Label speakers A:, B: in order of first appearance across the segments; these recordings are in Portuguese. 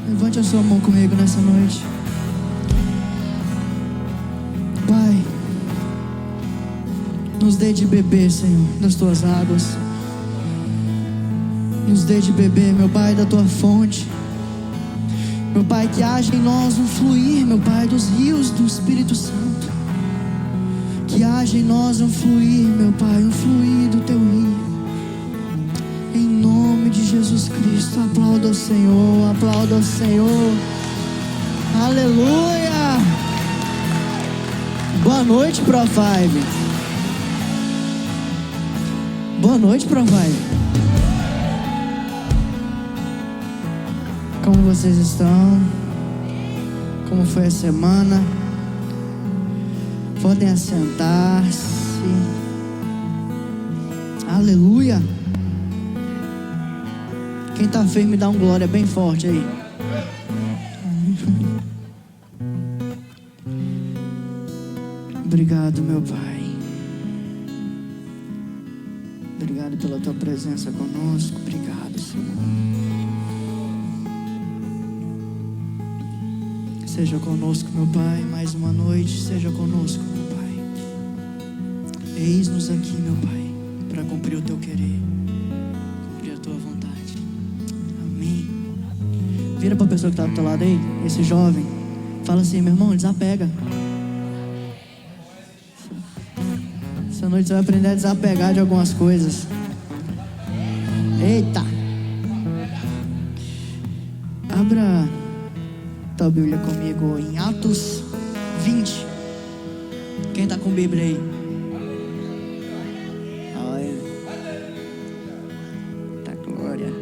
A: Levante a sua mão comigo nessa noite. Pai, nos dê de beber, Senhor, das tuas águas. Nos dê de beber, meu Pai, da tua fonte. Meu Pai, que haja em nós um fluir, meu Pai, dos rios do Espírito Santo. Que haja em nós um fluir, meu Pai, um fluir do teu rio. Em nome de Jesus Cristo, aplauda o Senhor, aplauda o Senhor. Aleluia! Boa noite, Pro5. Boa noite, Pro5. Como vocês estão? Como foi a semana? Podem assentar-se. Aleluia! Quem está firme dá um glória bem forte aí. Obrigado, meu Pai. Obrigado pela tua presença conosco. Obrigado, Senhor. Seja conosco, meu Pai, mais uma noite. Seja conosco, meu Pai. Eis-nos aqui, meu Pai, para cumprir o teu querer, cumprir a tua vontade. Amém. Vira para a pessoa que está do teu lado aí, esse jovem. Fala assim: meu irmão, desapega. Essa noite você vai aprender a desapegar de algumas coisas. Eita! Abra tua Bíblia comigo em Atos 20. Quem está com Bíblia aí? Tá, glória.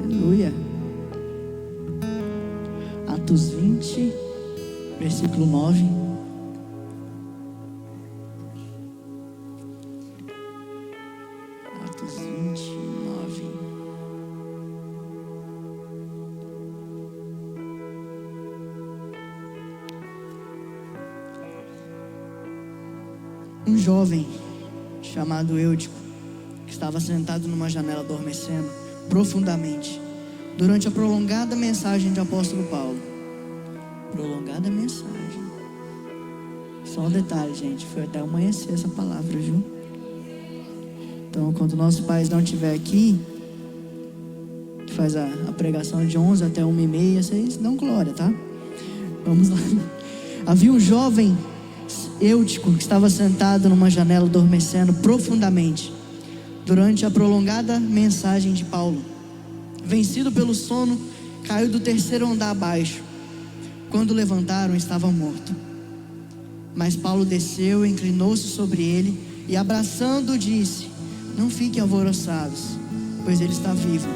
A: Aleluia. Atos 20, versículo 9. Atos 29. Um jovem chamado Eutico, que estava sentado numa janela adormecendo profundamente, durante a prolongada mensagem de apóstolo Paulo. Prolongada mensagem. Só um detalhe, gente, foi até amanhecer essa palavra, viu? Então, quando nossos pais não estiver aqui, que faz a pregação de 11 até 1h30, vocês dão glória, tá? Vamos lá. Havia um jovem Eutico que estava sentado numa janela adormecendo profundamente durante a prolongada mensagem de Paulo. Vencido pelo sono, caiu do terceiro andar abaixo. Quando levantaram, estava morto. Mas Paulo desceu, inclinou-se sobre ele e, abraçando-o, disse: não fiquem alvoroçados, pois ele está vivo.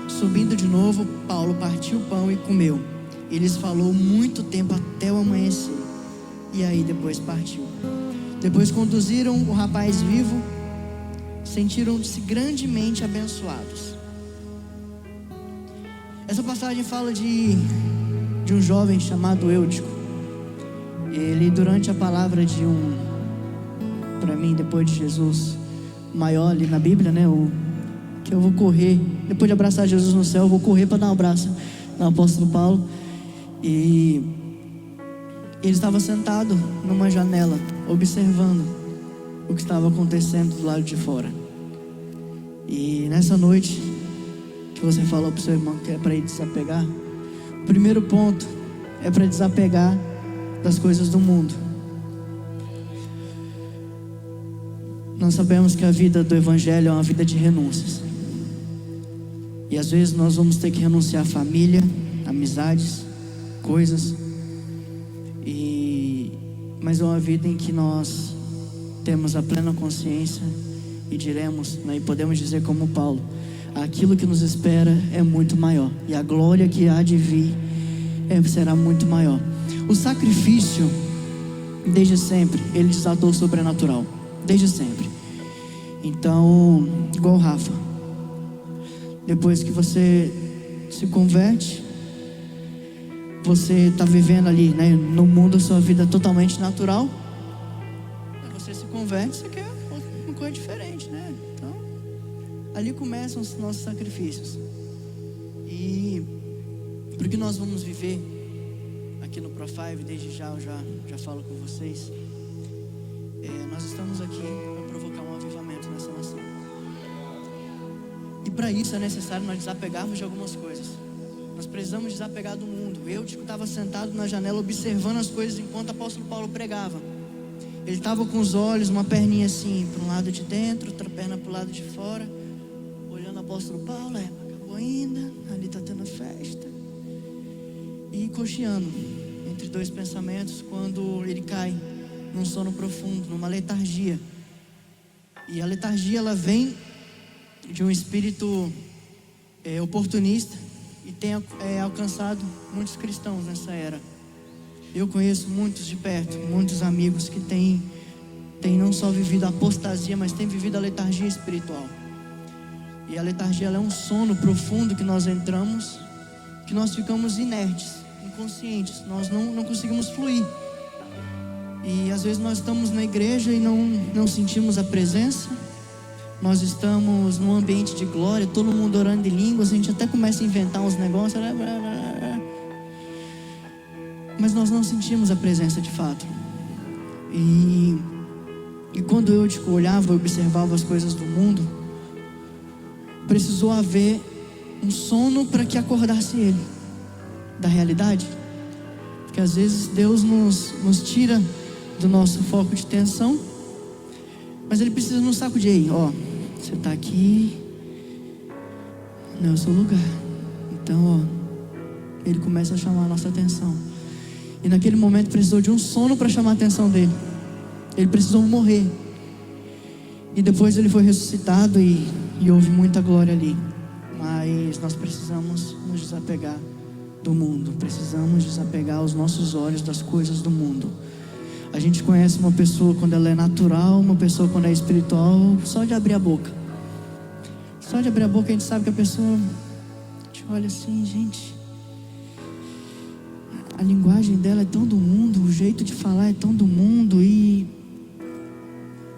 A: Subindo de novo, Paulo partiu o pão e comeu. E lhes falou muito tempo até o amanhecer. E aí depois partiu. Depois conduziram o rapaz vivo. Sentiram-se grandemente abençoados. Essa passagem fala de um jovem chamado Eutico. Ele, durante a palavra de para mim, depois de Jesus, maior ali na Bíblia, né? Que eu vou correr, depois de abraçar Jesus no céu, eu vou correr para dar um abraço no apóstolo Paulo. E ele estava sentado numa janela, observando o que estava acontecendo do lado de fora. E nessa noite, que você falou para o seu irmão que é para ir desapegar, o primeiro ponto é para desapegar das coisas do mundo. Nós sabemos que a vida do Evangelho é uma vida de renúncias. E às vezes nós vamos ter que renunciar à família, amizades, coisas. Mas é uma vida em que nós temos a plena consciência e diremos, né, e podemos dizer como Paulo: aquilo que nos espera é muito maior, e a glória que há de vir será muito maior. O sacrifício, desde sempre, ele desatou o sobrenatural. Desde sempre. Então, igual o Rafa, depois que você se converte, você está vivendo ali, né, no mundo, a sua vida totalmente natural. Você se converte, você quer uma coisa diferente, né? Então, ali começam os nossos sacrifícios. E para o que nós vamos viver aqui no Pro5, desde já eu já falo com vocês, nós estamos aqui para provocar um avivamento nessa nação. E para isso é necessário nós desapegarmos de algumas coisas. Nós precisamos desapegar do mundo. Eu estava sentado na janela observando as coisas enquanto o apóstolo Paulo pregava. Ele estava com os olhos, uma perninha assim, para um lado de dentro, outra perna para o lado de fora, olhando o apóstolo Paulo, acabou ainda, ali está tendo festa. E cocheando entre dois pensamentos, quando ele cai num sono profundo, numa letargia. E a letargia, ela vem de um espírito oportunista e tem alcançado muitos cristãos nessa era. Eu conheço muitos de perto, muitos amigos que têm não só vivido a apostasia, mas têm vivido a letargia espiritual. E a letargia, ela é um sono profundo que nós entramos, que nós ficamos inertes, inconscientes, nós não conseguimos fluir. E às vezes nós estamos na igreja e não sentimos a presença. Nós estamos num ambiente de glória, todo mundo orando em línguas, a gente até começa a inventar uns negócios, mas nós não sentimos a presença de fato. E quando eu olhava e observava as coisas do mundo, precisou haver um sono para que acordasse ele da realidade. Porque às vezes Deus nos tira do nosso foco de tensão, mas Ele precisa nos sacudir. Você está aqui, não é o seu lugar. Então Ele começa a chamar a nossa atenção. E naquele momento precisou de um sono para chamar a atenção dele. Ele precisou morrer. E depois ele foi ressuscitado e houve muita glória ali. Mas nós precisamos nos desapegar do mundo. Precisamos desapegar os nossos olhos das coisas do mundo. A gente conhece uma pessoa quando ela é natural, uma pessoa quando é espiritual, só de abrir a boca. Só de abrir a boca a gente sabe que a pessoa te olha assim, gente. A linguagem dela é tão do mundo, o jeito de falar é tão do mundo. E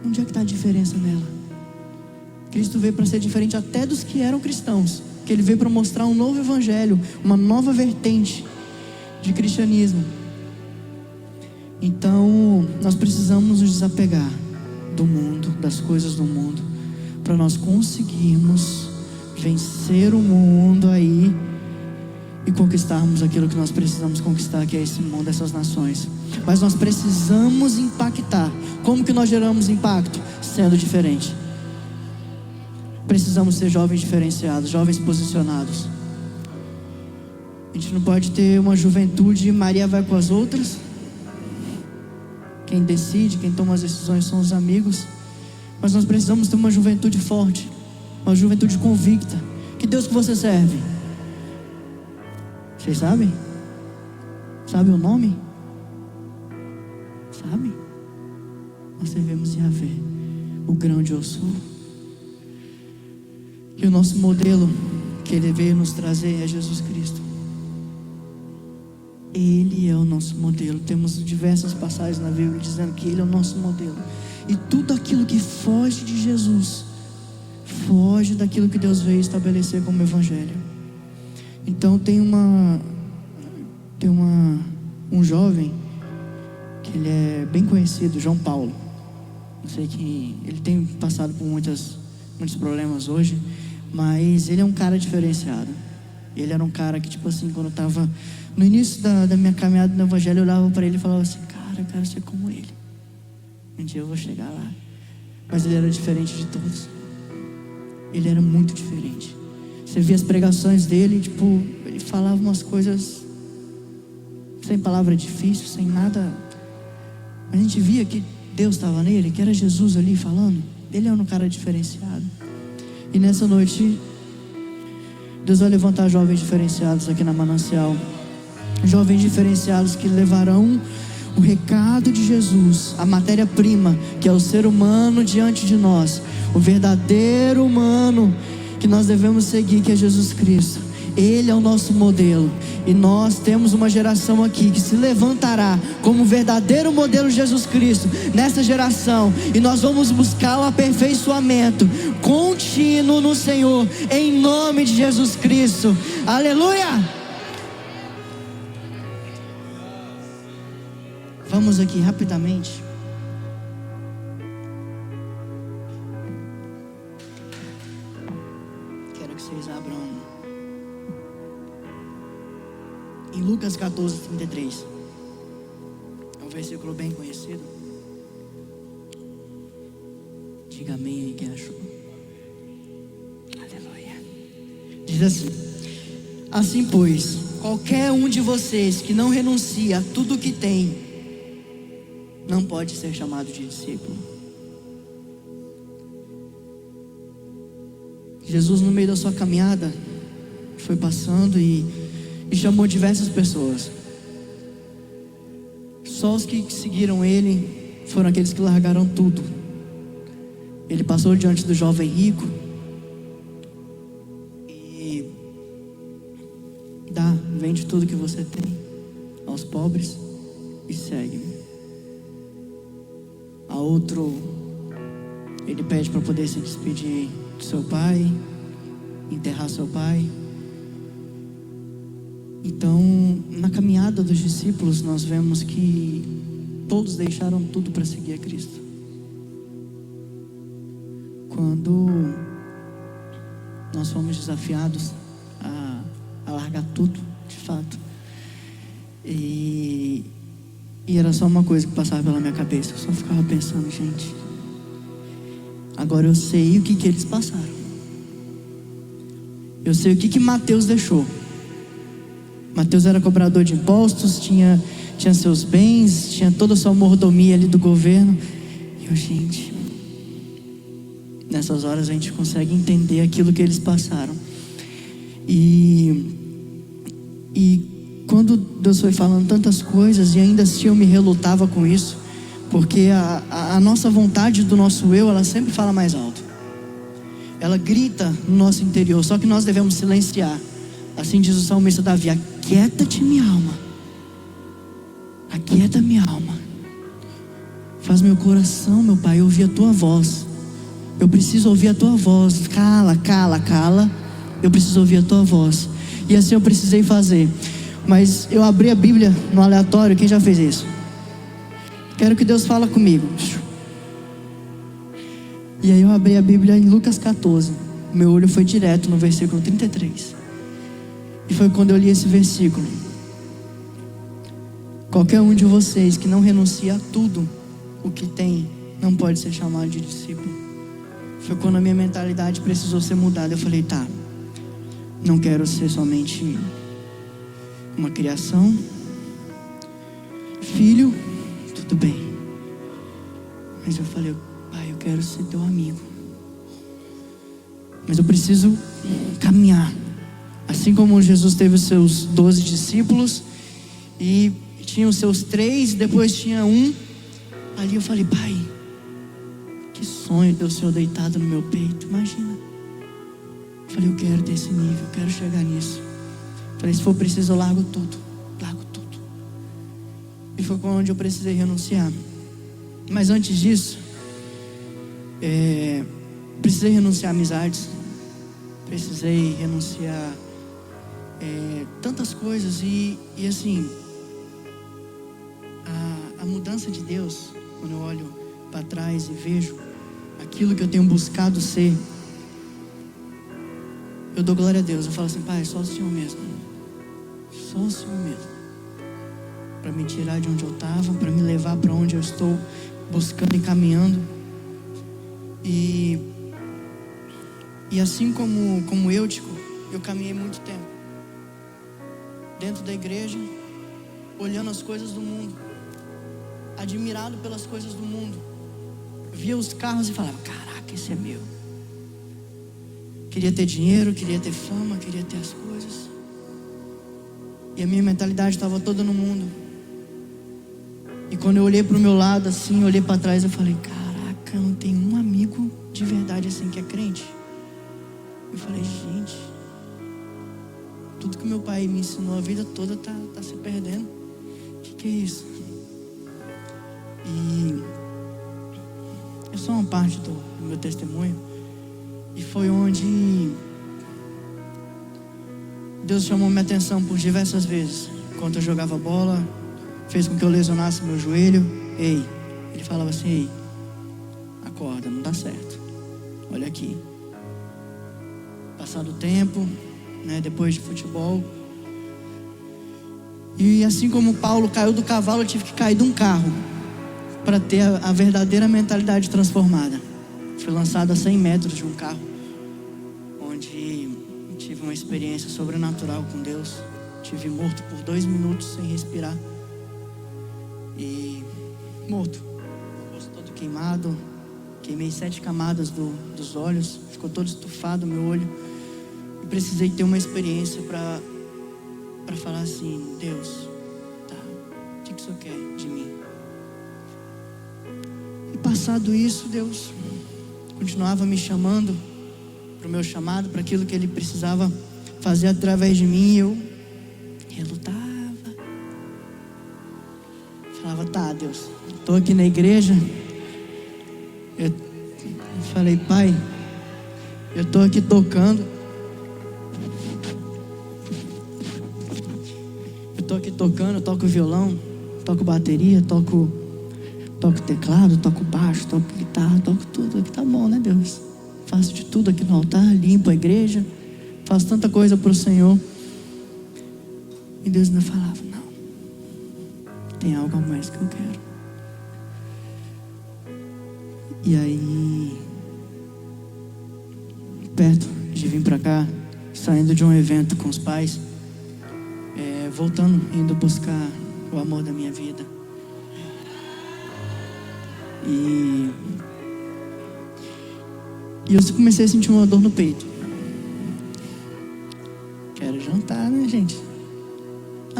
A: onde é que está a diferença nela? Cristo veio para ser diferente até dos que eram cristãos. Que Ele veio para mostrar um novo evangelho, uma nova vertente de cristianismo. Então nós precisamos nos desapegar do mundo, das coisas do mundo, para nós conseguirmos vencer o mundo aí e conquistarmos aquilo que nós precisamos conquistar, que é esse mundo, essas nações. Mas nós precisamos impactar. Como que nós geramos impacto? Sendo diferente. Precisamos ser jovens diferenciados, jovens posicionados. A gente não pode ter uma juventude Maria vai com as outras. Quem decide, quem toma as decisões são os amigos. Mas nós precisamos ter uma juventude forte, uma juventude convicta. Que Deus que você serve? Vocês sabem? Sabe o nome? Sabe? Nós servemos Yahvé, o grande eu sou. E o nosso modelo que Ele veio nos trazer é Jesus Cristo. Ele é o nosso modelo. Temos diversas passagens na Bíblia dizendo que Ele é o nosso modelo. E tudo aquilo que foge de Jesus foge daquilo que Deus veio estabelecer como evangelho. Então tem um jovem que ele é bem conhecido, João Paulo. Não sei quem, ele tem passado por muitos problemas hoje, mas ele é um cara diferenciado. Ele era um cara que, tipo assim, quando eu estava no início da minha caminhada no evangelho, eu olhava para ele e falava assim: cara, eu quero ser como ele. Um dia eu vou chegar lá. Mas ele era diferente de todos. Ele era muito diferente. Você via as pregações dele, tipo, ele falava umas coisas sem palavra difícil, sem nada. Mas a gente via que Deus estava nele, que era Jesus ali falando. Ele era um cara diferenciado. E nessa noite Deus vai levantar jovens diferenciados aqui na Manancial. Jovens diferenciados que levarão o recado de Jesus, a matéria-prima, que é o ser humano diante de nós, o verdadeiro humano que nós devemos seguir, que é Jesus Cristo. Ele é o nosso modelo. E nós temos uma geração aqui que se levantará como verdadeiro modelo Jesus Cristo nessa geração. E nós vamos buscar o aperfeiçoamento contínuo no Senhor, em nome de Jesus Cristo. Aleluia! Vamos aqui rapidamente. Quero que vocês abram em Lucas 14:33. É um versículo bem conhecido. Diga amém aí quem achou. Aleluia. Diz assim: assim pois, qualquer um de vocês que não renuncia a tudo o que tem, não pode ser chamado de discípulo. Jesus, no meio da sua caminhada, foi passando e chamou diversas pessoas. Só os que seguiram ele foram aqueles que largaram tudo. Ele passou diante do jovem rico e vende tudo que você tem aos pobres e segue-me. A outro, ele pede para poder se despedir do seu pai, enterrar seu pai. Então, na caminhada dos discípulos, nós vemos que todos deixaram tudo para seguir a Cristo. Quando nós fomos desafiados a largar tudo, de fato, e era só uma coisa que passava pela minha cabeça. Eu só ficava pensando, gente, agora eu sei o que eles passaram. Eu sei o que Mateus deixou. Mateus era cobrador de impostos, tinha seus bens, tinha toda a sua mordomia ali do governo. E eu, gente, nessas horas a gente consegue entender aquilo que eles passaram. E quando Deus foi falando tantas coisas, e ainda assim eu me relutava com isso, porque a nossa vontade do nosso eu, ela sempre fala mais alto. Ela grita no nosso interior, só que nós devemos silenciar. Assim diz o salmista Davi: aquieta-te minha alma, aquieta minha alma, faz meu coração, meu Pai, ouvir a tua voz. Eu preciso ouvir a tua voz. Cala, eu preciso ouvir a tua voz. E assim eu precisei fazer. Mas eu abri a Bíblia no aleatório. Quem já fez isso? Quero que Deus fale comigo. E aí eu abri a Bíblia em Lucas 14. Meu olho foi direto no versículo 33. E foi quando eu li esse versículo: qualquer um de vocês que não renuncia a tudo o que tem, não pode ser chamado de discípulo. Foi quando a minha mentalidade precisou ser mudada. Eu falei, tá, não quero ser somente uma criação, filho, tudo bem. Mas eu falei, Pai, eu quero ser teu amigo. Mas eu preciso caminhar. Assim como Jesus teve os seus 12 discípulos, e tinha os seus 3, depois tinha um. Ali eu falei, Pai, que sonho ter o Senhor deitado no meu peito, imagina. Eu falei, eu quero ter esse nível, eu quero chegar nisso. Falei, se for preciso eu largo tudo. E foi onde eu precisei renunciar. Mas antes disso, precisei renunciar a amizades, precisei renunciar tantas coisas. E assim, a mudança de Deus, quando eu olho para trás e vejo aquilo que eu tenho buscado ser, eu dou glória a Deus. Eu falo assim, Pai, só o Senhor mesmo. Só o Senhor mesmo, para me tirar de onde eu estava, para me levar para onde eu estou buscando e caminhando. E assim como Eutico, eu caminhei muito tempo dentro da igreja, olhando as coisas do mundo, admirado pelas coisas do mundo. Via os carros e falava, caraca, esse é meu. Queria ter dinheiro, queria ter fama, queria ter as coisas. E a minha mentalidade estava toda no mundo. E quando eu olhei para o meu lado assim, olhei para trás, eu falei, caraca, não tem um amigo de verdade assim que é crente. Eu falei, gente, tudo que meu pai me ensinou a vida toda tá se perdendo. O que é isso? E é só uma parte do meu testemunho. E foi onde Deus chamou minha atenção por diversas vezes. Enquanto eu jogava bola, fez com que eu lesionasse meu joelho. Ei, ele falava assim: ei, acorda, não dá certo. Olha aqui. Passado o tempo, né, depois de futebol. E assim como Paulo caiu do cavalo, eu tive que cair de um carro para ter a verdadeira mentalidade transformada. Fui lançado a 100 metros de um carro, onde tive uma experiência sobrenatural com Deus. Tive morto por 2 minutos sem respirar. E morto. O rosto todo queimado. Queimei 7 camadas dos olhos. Ficou todo estufado o meu olho. E precisei ter uma experiência para falar assim: Deus, tá, o que o Senhor quer de mim? E passado isso, Deus continuava me chamando para o meu chamado, para aquilo que Ele precisava fazer através de mim. E eu relutava. Falava: tá, Deus, estou aqui na igreja. Eu falei: Pai, eu estou aqui tocando. Eu toco violão, toco bateria, toco teclado, toco baixo, toco guitarra, toco tudo. Aqui tá bom, né, Deus? Faço de tudo aqui no altar, limpo a igreja, faço tanta coisa para o Senhor. E Deus ainda falava: não, tem algo a mais que eu quero. E aí, perto de vir para cá, saindo de um evento com os pais, voltando, indo buscar o amor da minha vida. E eu comecei a sentir uma dor no peito. Quero jantar, né, gente?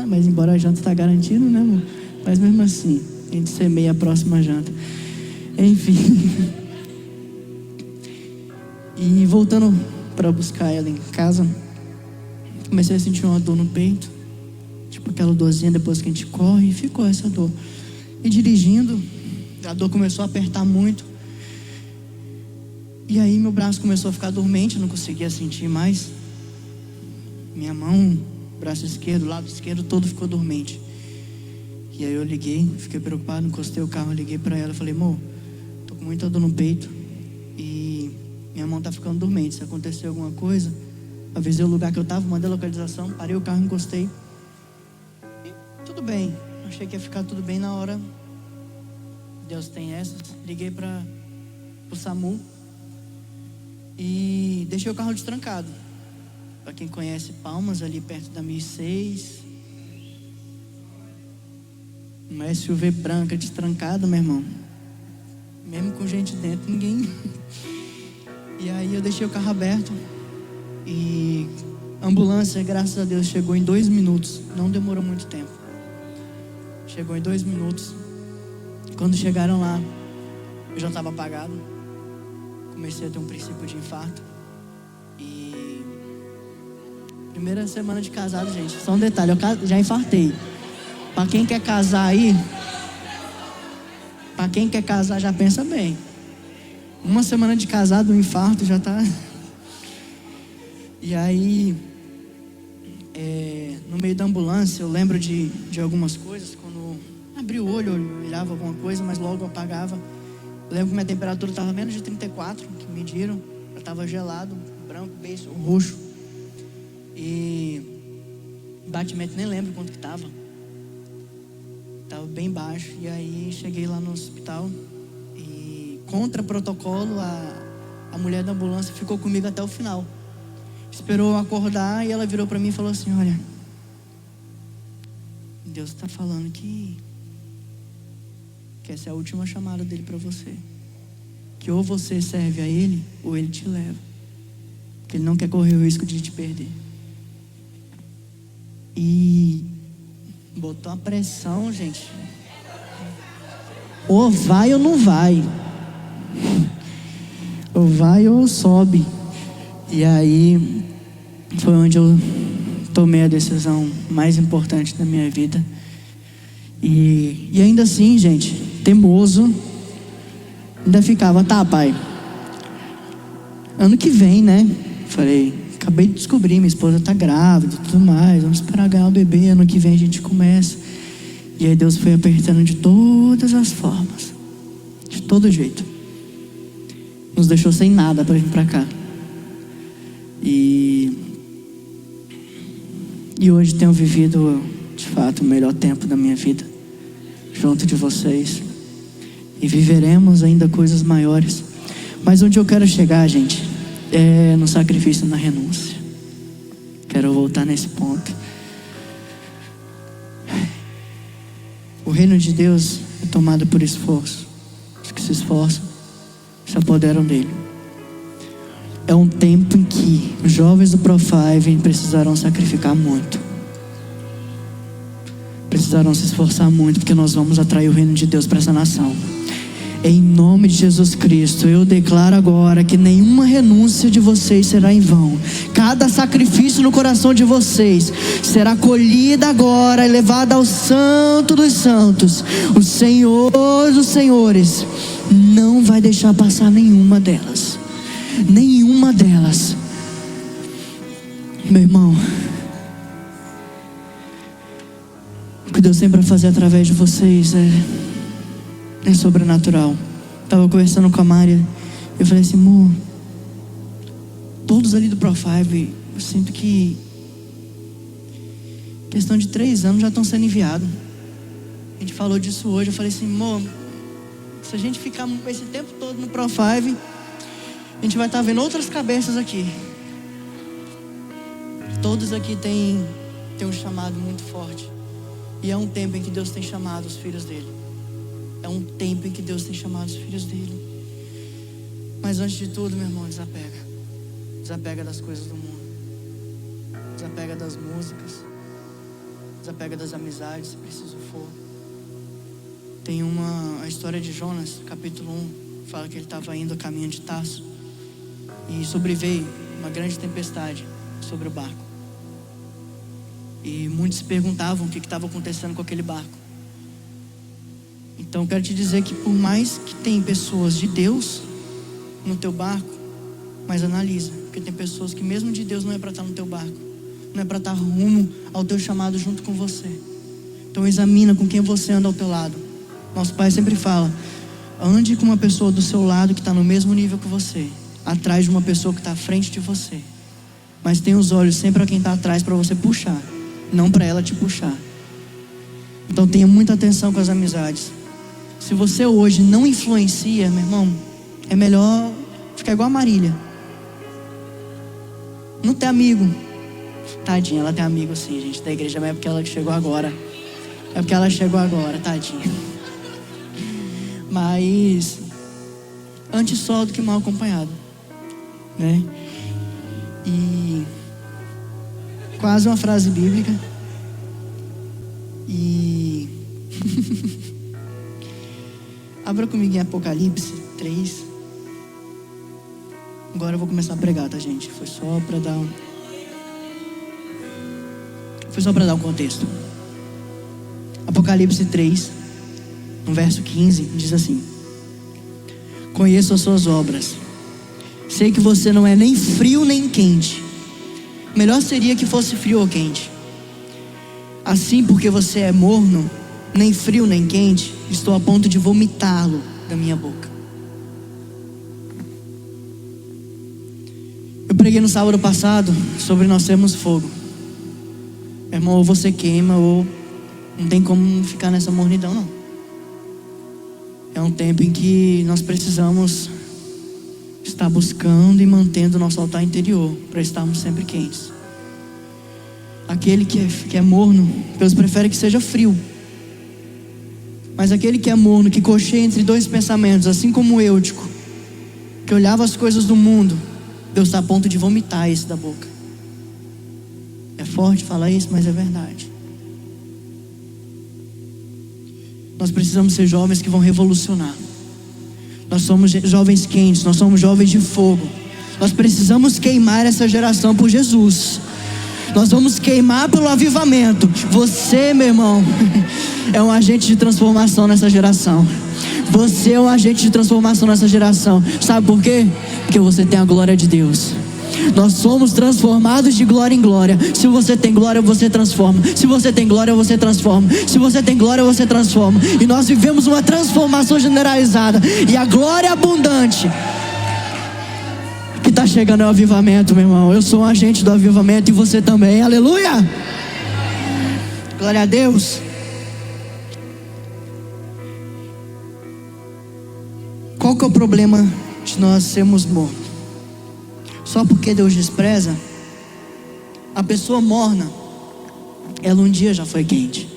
A: Mas embora a janta está garantida, né, amor? Mas mesmo assim, a gente semeia a próxima janta. Enfim. E voltando para buscar ela em casa, comecei a sentir uma dor no peito. Tipo aquela dorzinha depois que a gente corre, e ficou essa dor. E dirigindo, a dor começou a apertar muito. E aí meu braço começou a ficar dormente, eu não conseguia sentir mais. Minha mão, braço esquerdo, lado esquerdo, todo ficou dormente. E aí eu liguei, fiquei preocupado, encostei o carro, liguei para ela, falei: amor, tô com muita dor no peito e minha mão tá ficando dormente. Se acontecer alguma coisa, avisei o lugar que eu tava, mandei a localização, parei o carro, encostei. Tudo bem, achei que ia ficar tudo bem na hora. Deus tem essas. Liguei para o SAMU e deixei o carro destrancado. Para quem conhece Palmas, ali perto da 1006, uma SUV branca destrancada, meu irmão. Mesmo com gente dentro, ninguém. E aí eu deixei o carro aberto e a ambulância, graças a Deus, chegou em 2 minutos. Não demorou muito tempo. Chegou em 2 minutos. Quando chegaram lá, eu já estava apagado. Comecei a ter um princípio de infarto. E primeira semana de casado, gente, só um detalhe, eu já infartei. Para quem quer casar aí, para quem quer casar já pensa bem. Uma semana de casado, um infarto já tá. E aí, no meio da ambulância, eu lembro de algumas coisas. Quando abri o olho, eu olhava alguma coisa, mas logo eu apagava. Eu lembro que minha temperatura estava menos de 34, que mediram. Eu estava gelado, branco, beijo, roxo. E batimento, nem lembro quanto que estava. Estava bem baixo. E aí cheguei lá no hospital e, contra protocolo, a mulher da ambulância ficou comigo até o final. Esperou eu acordar e ela virou para mim e falou assim: olha, Deus está falando que essa é a última chamada dele para você. Que ou você serve a ele, ou ele te leva. Que ele não quer correr o risco de te perder. E botou uma pressão, gente. Ou vai ou não vai. Ou vai ou sobe. E aí foi onde eu tomei a decisão mais importante da minha vida. E ainda assim, gente, teimoso, ainda ficava, tá, pai, ano que vem, né? Falei, acabei de descobrir, minha esposa tá grávida e tudo mais, vamos esperar ganhar o bebê, ano que vem a gente começa. E aí Deus foi apertando de todas as formas, de todo jeito, nos deixou sem nada para vir para cá. E hoje tenho vivido, de fato, o melhor tempo da minha vida, junto de vocês. E viveremos ainda coisas maiores. Mas onde eu quero chegar, gente, é no sacrifício, na renúncia. Quero voltar nesse ponto. O reino de Deus é tomado por esforço. Os que se esforçam se apoderam dele. É um tempo em que os jovens do Pro5 precisarão sacrificar muito. Precisarão se esforçar muito, porque nós vamos atrair o reino de Deus para essa nação. Em nome de Jesus Cristo, eu declaro agora que nenhuma renúncia de vocês será em vão. Cada sacrifício no coração de vocês será colhida agora e levada ao Santo dos Santos. O Senhor dos Senhores não vai deixar passar nenhuma delas. Nenhuma delas. Meu irmão, o que Deus tem para fazer através de vocês é sobrenatural. Estava conversando com a Mária, eu falei assim, amor, todos ali do Pro5, eu sinto que questão de 3 anos já estão sendo enviados. A gente falou disso hoje, eu falei assim, amor, se a gente ficar esse tempo todo no Pro5, a gente vai estar vendo outras cabeças aqui. Todos aqui têm um chamado muito forte. E é um tempo em que Deus tem chamado os filhos dele. É um tempo em que Deus tem chamado os filhos dele. Mas antes de tudo, meu irmão, desapega. Desapega das coisas do mundo. Desapega das músicas. Desapega das amizades, se preciso for. Tem a história de Jonas, capítulo 1. Fala que ele estava indo a caminho de Tarso. E sobreveio uma grande tempestade sobre o barco. E muitos se perguntavam o que estava acontecendo com aquele barco. Então quero te dizer que por mais que tem pessoas de Deus no teu barco, mas analisa, porque tem pessoas que mesmo de Deus não é para estar no teu barco, não é para estar rumo ao teu chamado junto com você. Então examina com quem você anda ao teu lado. Nosso pai sempre fala, ande com uma pessoa do seu lado que está no mesmo nível que você, atrás de uma pessoa que está à frente de você. Mas tenha os olhos sempre a quem está atrás para você puxar, não para ela te puxar. Então tenha muita atenção com as amizades. Se você hoje não influencia, meu irmão, é melhor ficar igual a Marília. Não ter amigo. Tadinha, ela tem amigo sim, gente, da igreja, mas é porque ela chegou agora. É porque ela chegou agora, tadinha. Mas antes só do que mal acompanhado, né? E quase uma frase bíblica. E abra comigo em Apocalipse 3. Agora eu vou começar a pregar, tá, gente? Foi só para dar um contexto. Apocalipse 3, no verso 15, diz assim: conheço as suas obras. Sei que você não é nem frio nem quente. Melhor seria que fosse frio ou quente. Assim, porque você é morno, nem frio nem quente, estou a ponto de vomitá-lo da minha boca. Eu preguei no sábado passado sobre nós termos fogo. Meu irmão, ou você queima ou não tem como ficar nessa mornidão, não. É um tempo em que nós precisamos estar buscando e mantendo o nosso altar interior para estarmos sempre quentes. Aquele que é morno, Deus prefere que seja frio. Mas aquele que é morno, que cocheia entre dois pensamentos, assim como o Eutico, que olhava as coisas do mundo, Deus está a ponto de vomitar esse da boca. É forte falar isso, mas é verdade. Nós precisamos ser jovens que vão revolucionar. Nós somos jovens quentes, nós somos jovens de fogo. Nós precisamos queimar essa geração por Jesus. Nós vamos queimar pelo avivamento. Você, meu irmão, é um agente de transformação nessa geração. Você é um agente de transformação nessa geração. Sabe por quê? Porque você tem a glória de Deus. Nós somos transformados de glória em glória. Se você tem glória, você transforma. Se você tem glória, você transforma. Se você tem glória, você transforma. E nós vivemos uma transformação generalizada. E a glória abundante que está chegando é o avivamento, meu irmão. Eu sou um agente do avivamento e você também. Aleluia! Glória a Deus. Qual que é o problema de nós sermos mornos? Só porque Deus despreza, a pessoa morna, ela um dia já foi quente.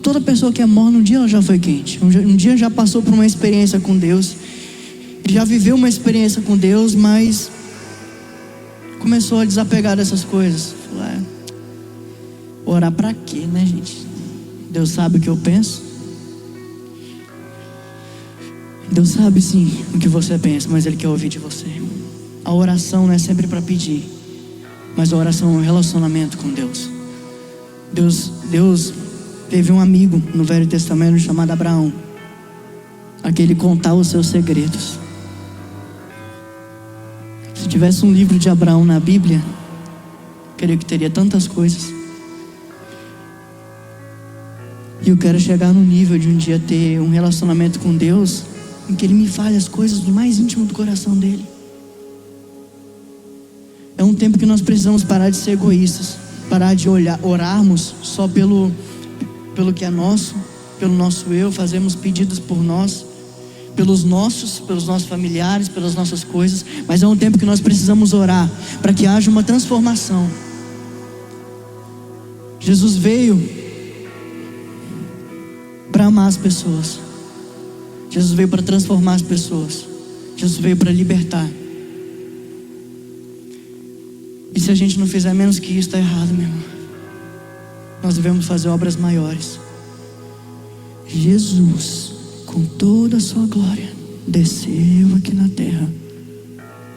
A: Toda pessoa que é morna, um dia ela já foi quente. Um dia já passou por uma experiência com Deus, já viveu uma experiência com Deus, mas começou a desapegar dessas coisas. Falou, orar pra quê, né, gente? Deus sabe o que eu penso. Deus sabe sim o que você pensa, mas Ele quer ouvir de você. A oração não é sempre para pedir, mas a oração é um relacionamento com Deus. Deus teve um amigo no Velho Testamento chamado Abraão, a que Ele contava os seus segredos. Se tivesse um livro de Abraão na Bíblia, creio que teria tantas coisas. E eu quero chegar no nível de um dia ter um relacionamento com Deus, em que Ele me fale as coisas do mais íntimo do coração dEle. É um tempo que nós precisamos parar de ser egoístas, parar de orarmos só pelo que é nosso, pelo nosso eu, fazemos pedidos por nós, pelos nossos familiares, pelas nossas coisas, mas é um tempo que nós precisamos orar, para que haja uma transformação. Jesus veio para amar as pessoas, Jesus veio para transformar as pessoas, Jesus veio para libertar. E se a gente não fizer menos que isso, está errado, meu irmão. Nós devemos fazer obras maiores. Jesus, com toda a sua glória, desceu aqui na terra,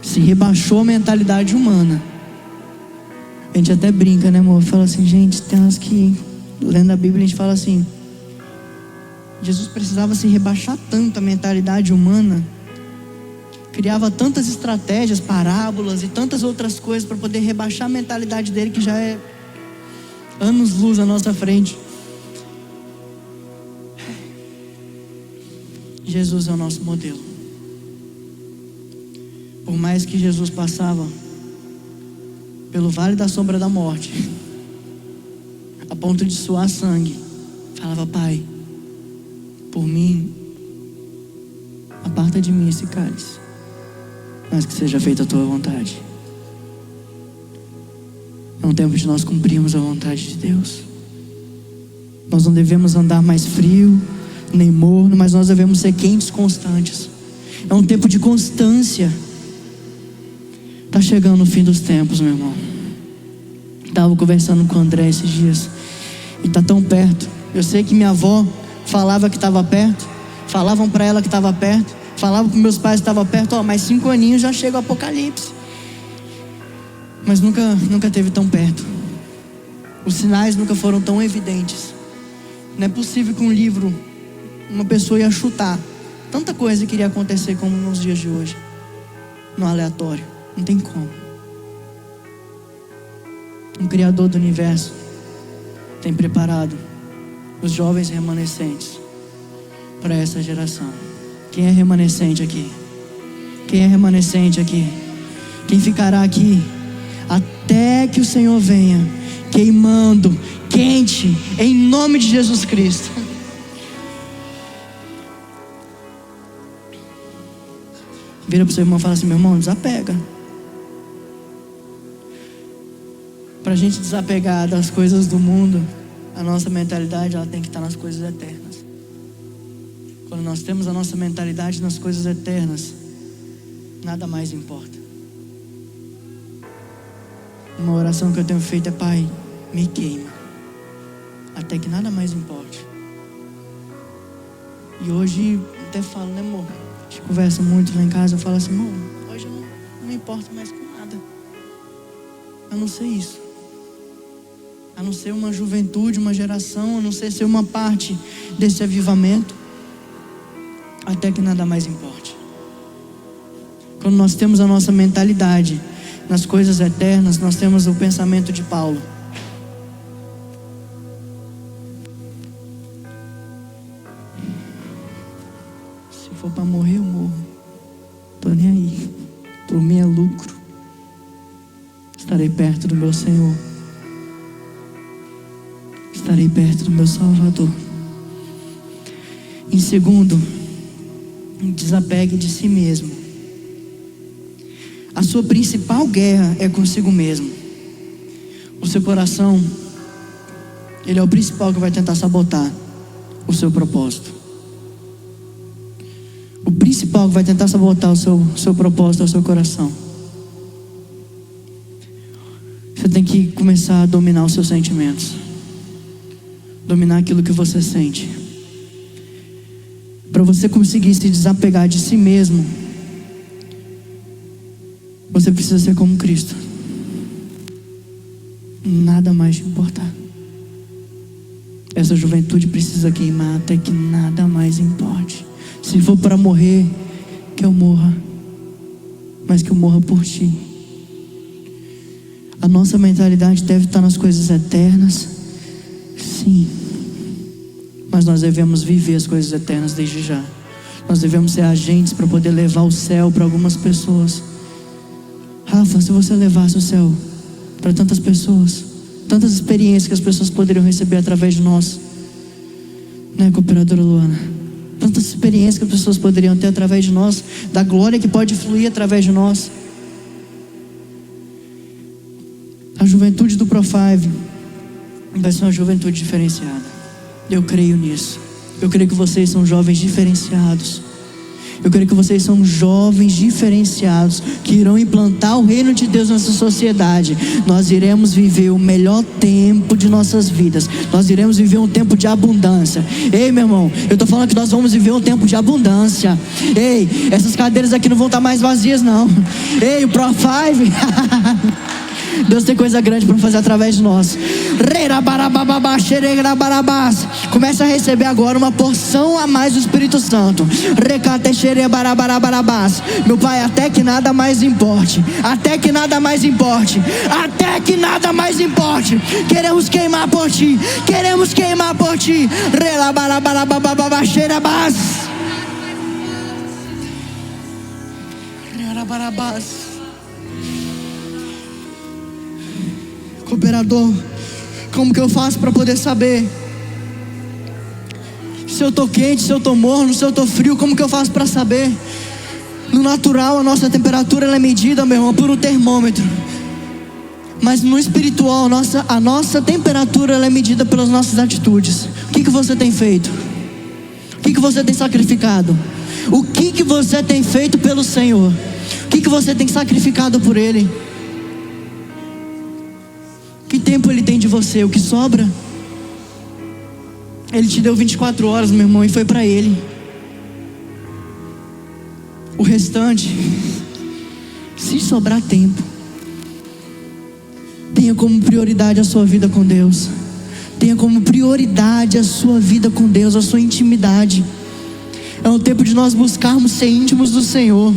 A: se rebaixou a mentalidade humana. A gente até brinca, né, amor? Fala assim, gente, tem umas que, lendo a Bíblia, a gente fala assim, Jesus precisava se rebaixar tanto a mentalidade humana, criava tantas estratégias, parábolas e tantas outras coisas para poder rebaixar a mentalidade dele, que já é anos-luz à nossa frente. Jesus é o nosso modelo. Por mais que Jesus passava pelo vale da sombra da morte, a ponto de suar sangue, falava, Pai, por mim, aparta de mim esse cálice, mas que seja feita a tua vontade. É um tempo de nós cumprirmos a vontade de Deus. Nós não devemos andar mais frio, nem morno, mas nós devemos ser quentes constantes. É um tempo de constância. Está chegando o fim dos tempos, meu irmão. Estava conversando com o André esses dias, e está tão perto. Eu sei que minha avó falava que estava perto, falavam para ela que estava perto, falavam para meus pais que estava perto, mais 5 aninhos já chega o apocalipse. Mas nunca teve tão perto. Os sinais nunca foram tão evidentes. Não é possível que um livro, uma pessoa ia chutar tanta coisa que iria acontecer como nos dias de hoje, no aleatório. Não tem como. Um Criador do universo tem preparado os jovens remanescentes para essa geração. Quem é remanescente aqui? Quem é remanescente aqui? Quem ficará aqui até que o Senhor venha, queimando, quente, em nome de Jesus Cristo? Vira para o seu irmão e fala assim, meu irmão, desapega. Para a gente desapegar das coisas do mundo, a nossa mentalidade ela tem que estar nas coisas eternas. Quando nós temos a nossa mentalidade nas coisas eternas, nada mais importa. Uma oração que eu tenho feito é, Pai, me queima, até que nada mais importe. E hoje, até falo, né, amor? A gente conversa muito lá em casa, eu falo assim, amor, hoje eu não me importo mais com nada, a não ser isso. a não ser uma juventude, uma geração, a não ser uma parte desse avivamento, até que nada mais importe. Quando nós temos a nossa mentalidade nas coisas eternas, nós temos o pensamento de Paulo. Se for para morrer, eu morro. Tô nem aí. Por mim é lucro. Estarei perto do meu Senhor. Estarei perto do meu Salvador. Em segundo, desapegue de si mesmo. A sua principal guerra é consigo mesmo. O seu coração, ele é o principal que vai tentar sabotar o seu propósito. O principal que vai tentar sabotar o seu propósito é o seu coração. Você tem que começar a dominar os seus sentimentos. Dominar aquilo que você sente. Para você conseguir se desapegar de si mesmo, você precisa ser como Cristo. Nada mais te importar. Essa juventude precisa queimar até que nada mais importe. Se for para morrer, que eu morra, mas que eu morra por ti. A nossa mentalidade deve estar nas coisas eternas, sim, mas nós devemos viver as coisas eternas desde já. Nós devemos ser agentes para poder levar o céu para algumas pessoas. Rafa, se você levasse o céu para tantas pessoas, tantas experiências que as pessoas poderiam receber através de nós, né, cooperadora Luana? Tantas experiências que as pessoas poderiam ter através de nós, da glória que pode fluir através de nós. A juventude do Pro5 vai ser uma juventude diferenciada. Eu creio nisso. Eu creio que vocês são jovens diferenciados. Eu creio que vocês são jovens diferenciados que irão implantar o reino de Deus nessa sociedade. Nós iremos viver o melhor tempo de nossas vidas. Nós iremos viver um tempo de abundância. Ei, meu irmão, eu estou falando que nós vamos viver um tempo de abundância. Ei, essas cadeiras aqui não vão estar mais vazias, não. Ei, o Pro5 Deus tem coisa grande para fazer através de nós. Comece a receber agora uma porção a mais do Espírito Santo. Meu Pai, até que nada mais importe. Até que nada mais importe. Até que nada mais importe. Queremos queimar por ti. Queremos queimar por ti. Cooperador, como que eu faço para poder saber se eu tô quente, se eu tô morno, se eu tô frio? Como que eu faço para saber? No natural, a nossa temperatura ela é medida, meu irmão, por um termômetro. Mas no espiritual, a nossa temperatura ela é medida pelas nossas atitudes. O que você tem feito? O que você tem sacrificado? O que você tem feito pelo Senhor? O que você tem sacrificado por Ele? Que tempo Ele tem de você? O que sobra? Ele te deu 24 horas, meu irmão, e foi para Ele. O restante, se sobrar tempo, tenha como prioridade a sua vida com Deus. Tenha como prioridade a sua vida com Deus, a sua intimidade. É um tempo de nós buscarmos ser íntimos do Senhor.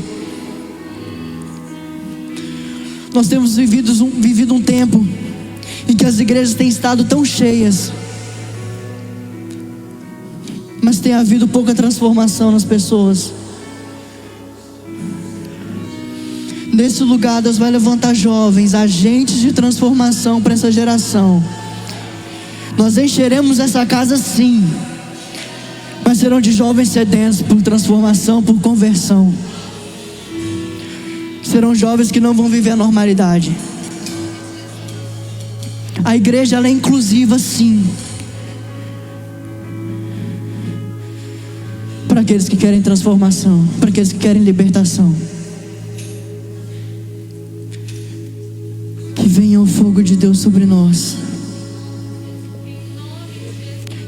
A: Nós temos vivido um tempo em que as igrejas têm estado tão cheias, mas tem havido pouca transformação nas pessoas. Nesse lugar Deus vai levantar jovens, agentes de transformação para essa geração. Nós encheremos essa casa sim, mas serão de jovens sedentos por transformação, por conversão. Serão jovens que não vão viver a normalidade. A igreja ela é inclusiva sim, para aqueles que querem transformação, para aqueles que querem libertação. Que venha o fogo de Deus sobre nós.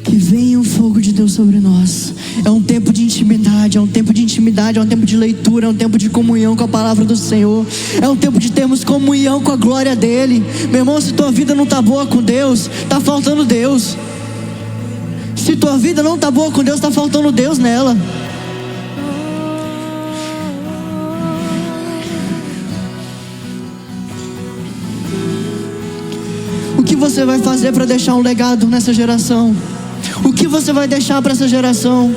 A: Que venha o fogo de Deus sobre nós. É um tempo de intimidade, é um tempo de intimidade, é um tempo de leitura, é um tempo de comunhão com a palavra do Senhor. É um tempo de termos comunhão com a glória dEle. Meu irmão, se tua vida não está boa com Deus, está faltando Deus. Se tua vida não está boa com Deus, está faltando Deus nela. O que você vai fazer para deixar um legado nessa geração? O que você vai deixar para essa geração?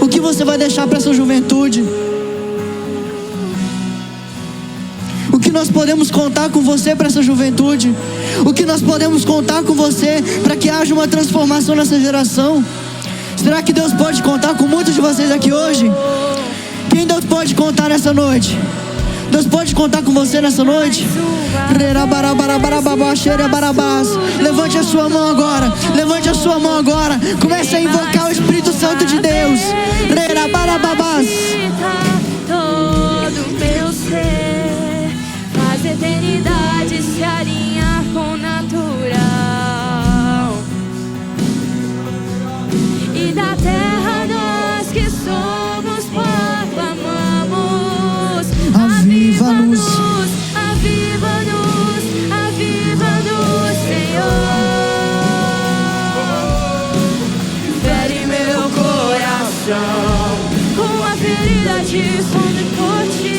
A: O que você vai deixar para essa juventude? O que nós podemos contar com você para essa juventude? O que nós podemos contar com você para que haja uma transformação nessa geração? Será que Deus pode contar com muitos de vocês aqui hoje? Quem Deus pode contar nessa noite? Deus pode contar com você nessa noite? Levante a sua mão agora. Levante a sua mão agora. Comece a invocar o Espírito Santo de Deus.
B: Todo meu ser faz eternidade se alinhar com o natural. E da terra nós que somos proclamamos.
A: Aviva-nos,
B: aviva-nos, aviva-nos, Senhor. Fere meu coração com a ferida de fome por ti.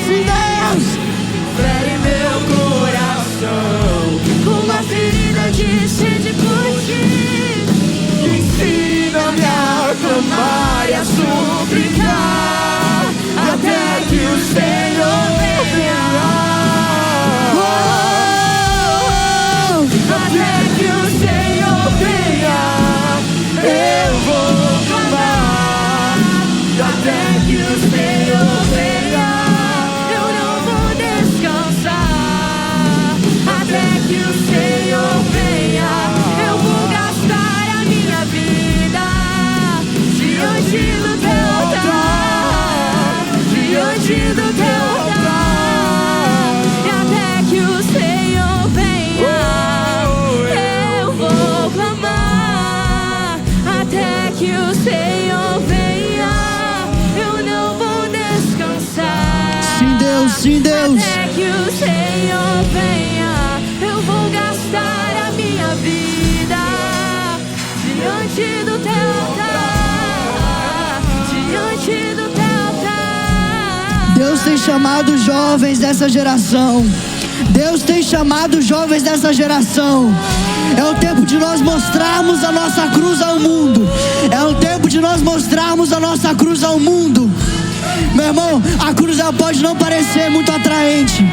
B: Fere meu coração com a ferida de sede por ti. Ensina-me a clamar e a suplicar até que o Senhor venha. Até que o Senhor venha, eu vou clamar. Até que o Senhor venha, eu não vou descansar. Até que o Senhor venha, eu vou gastar a minha vida diante do teu altar, diante do teu altar. E até que o Senhor venha, eu vou clamar. Até que o Senhor venha, eu não vou descansar.
A: sim Deus, sim Deus.
B: Até que o Senhor venha, eu vou gastar a minha vida diante do teu altar, diante do teu altar.
A: Deus tem chamado os jovens dessa geração. Deus tem chamado os jovens dessa geração. É o tempo de nós mostrarmos a nossa cruz ao mundo. É o tempo de nós mostrarmos a nossa cruz ao mundo. Meu irmão, a cruz ela pode não parecer muito atraente.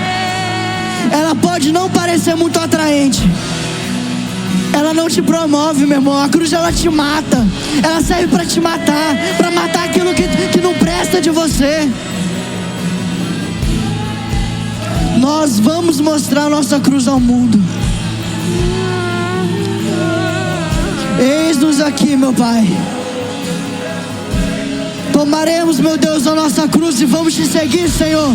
A: Ela pode não parecer muito atraente. Ela não te promove, meu irmão. A cruz ela te mata. Ela serve para te matar, para matar aquilo que não presta de você. Nós vamos mostrar a nossa cruz ao mundo. Eis-nos aqui, meu Pai. Tomaremos, meu Deus, a nossa cruz e vamos te seguir, Senhor.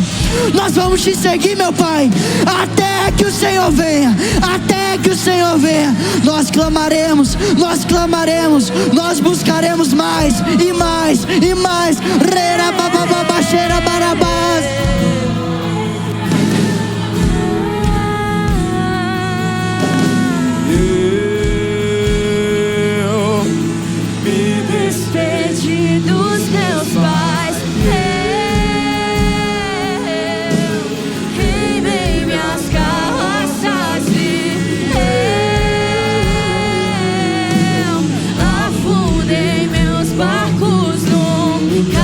A: Nós vamos te seguir, meu Pai, até que o Senhor venha. Até que o Senhor venha. Nós clamaremos, nós clamaremos, nós buscaremos mais e mais e mais. Reira babababa, cheira barabás.
B: Despedi dos meus pais, queimei minhas carroças e afundei meus barcos no cais.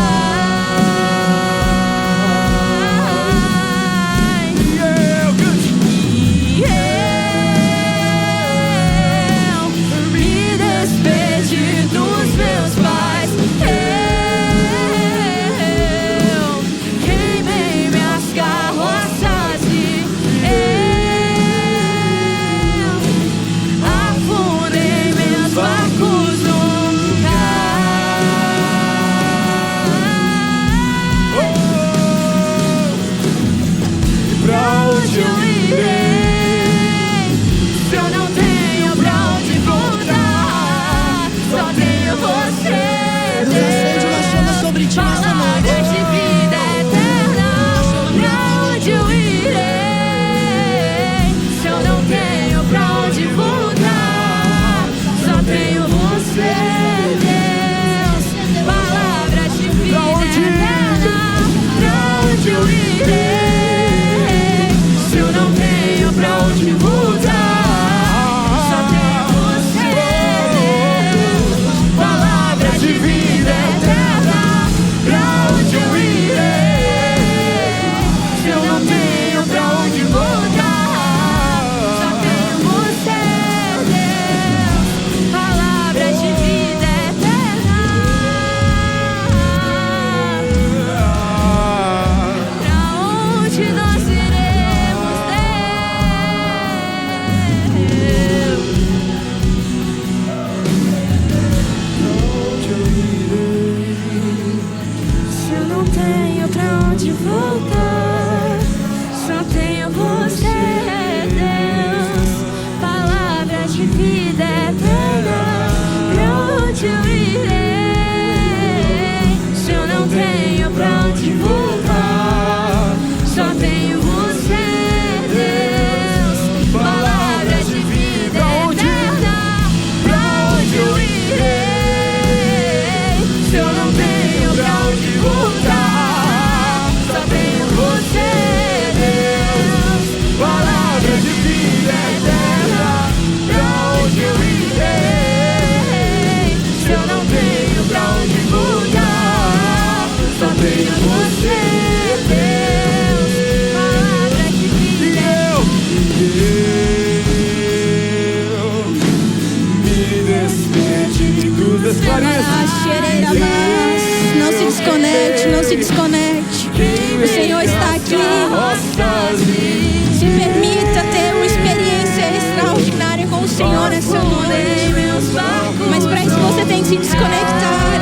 C: se desconecte. O Senhor está aqui. Se permita ter uma experiência extraordinária com o Senhor nessa noite. Mas para isso você tem que se desconectar.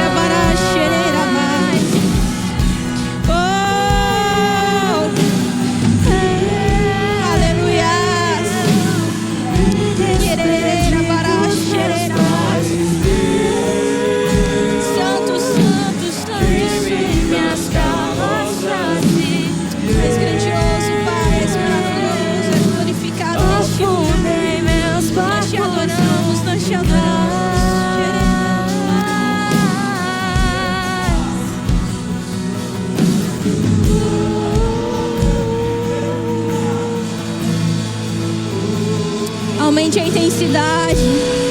C: Aumente a intensidade.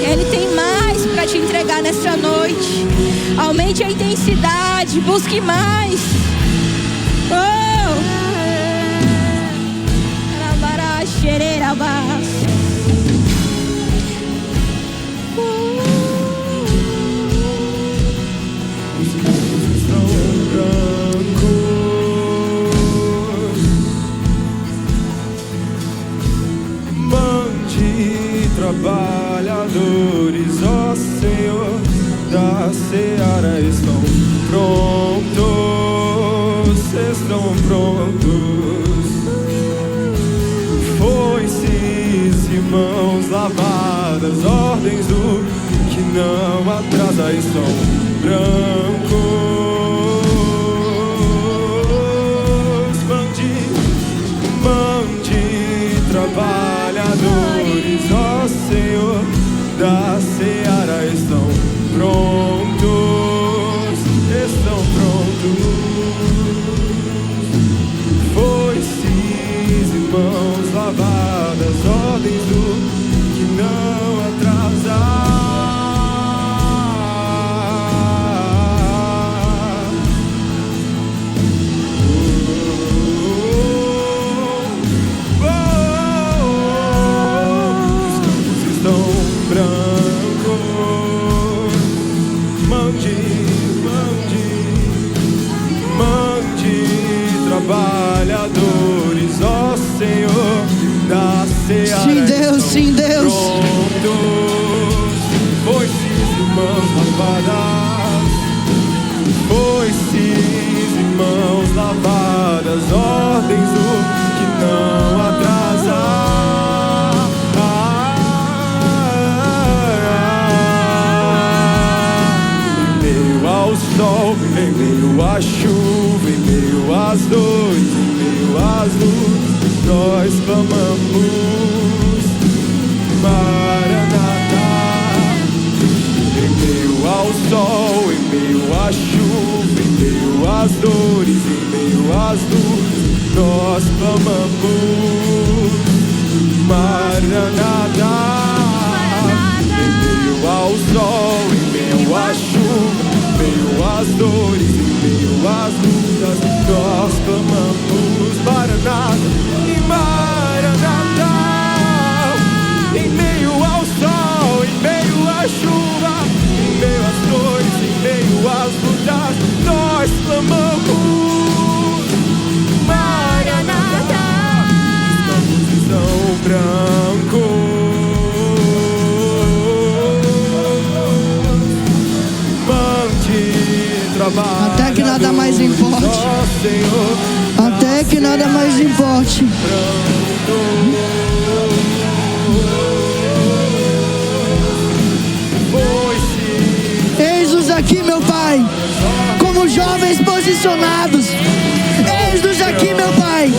C: Ele tem mais para te entregar nessa noite. Aumente a intensidade. Busque mais.
B: Trabalhadores, ó Senhor, da seara estão prontos, estão prontos. Foices e mãos lavadas, ordens do que não atrasa estão brancos. Mande trabalhadores, ó Senhor, da seara estão prontos, estão prontos. Foices e mãos lavadas, ordens do que não atrasa. Trabalhadores, ó Senhor, da seara.
A: Sim, Deus, sim, Deus.
B: Prontos, foices e mãos lavadas, foices e mãos lavadas, ordens do que não atrasa. Em meio ao sol, em meio à chuva, em meio às dores, em meio às luzes, nós clamamos, Maranatá. Em meio ao sol, em meio à chuva, em meio às dores, em meio às luzes, nós clamamos, Maranatá. Em meio ao sol, em meio à chuva, em meio às dores, em meio às lutas, nós clamamos, Maranatá. E Maranatá. Em meio ao sol, em meio à chuva, em meio às dores, em meio às lutas, nós clamamos, Maranatá. Os campos estão brancos.
A: Até que nada mais importe. Até que nada mais importe. Eis-nos aqui, meu Pai, como jovens posicionados. Eis-nos aqui, meu Pai,